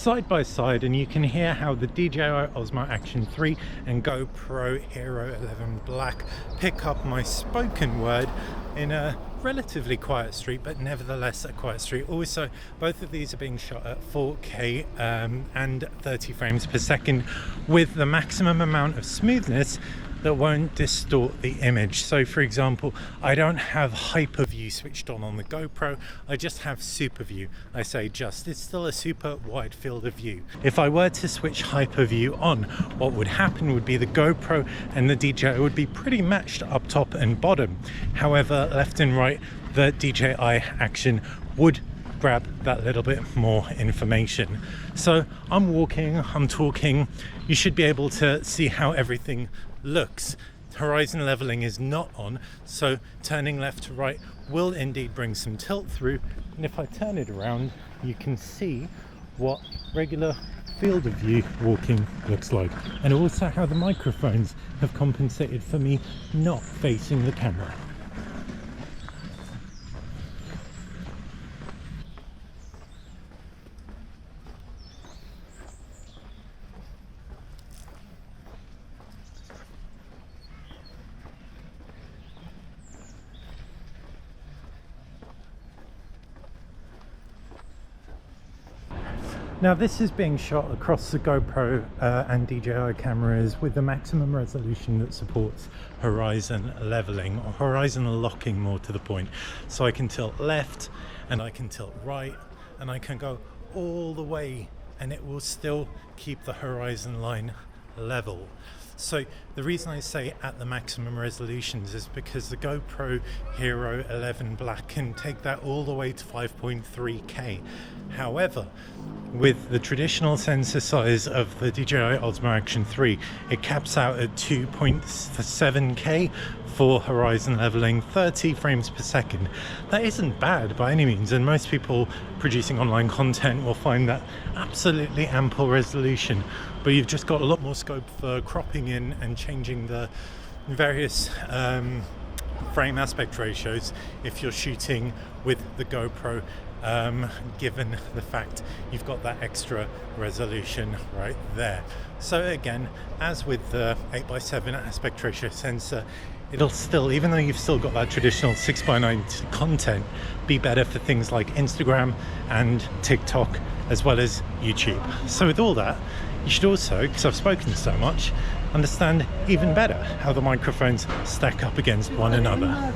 side by side, and you can hear how the DJI Osmo Action 3 and GoPro Hero 11 Black pick up my spoken word in a relatively quiet street, but nevertheless a quiet street. Also, both of these are being shot at 4K and 30 frames per second with the maximum amount of smoothness that won't distort the image. So for example, I don't have hyper view switched on the GoPro, I just have super view. I say just, it's still a super wide field of view. If I were to switch hyper view on, what would happen would be the GoPro and the DJI would be pretty matched up top and bottom. However, left and right, the DJI Action would grab that little bit more information. So I'm walking, I'm talking, you should be able to see how everything looks. Horizon leveling is not on, so turning left to right will indeed bring some tilt through, and if I turn it around you can see what regular field of view walking looks like, and also how the microphones have compensated for me not facing the camera. Now this is being shot across the GoPro and DJI cameras with the maximum resolution that supports horizon leveling, or horizon locking more to the point. So I can tilt left and I can tilt right and I can go all the way and it will still keep the horizon line level. So the reason I say at the maximum resolutions is because the GoPro Hero 11 Black can take that all the way to 5.3K. However, with the traditional sensor size of the DJI Osmo Action 3, it caps out at 2.7K for horizon leveling, 30 frames per second. That isn't bad by any means, and most people producing online content will find that absolutely ample resolution, but you've just got a lot more scope for cropping in and changing the various frame aspect ratios if you're shooting with the GoPro, given the fact you've got that extra resolution right there. So again, as with the 8x7 aspect ratio sensor, it'll still, even though you've still got that traditional 6x9 content, be better for things like Instagram and TikTok as well as YouTube. So with all that, you should also, because I've spoken so much, understand even better how the microphones stack up against one another.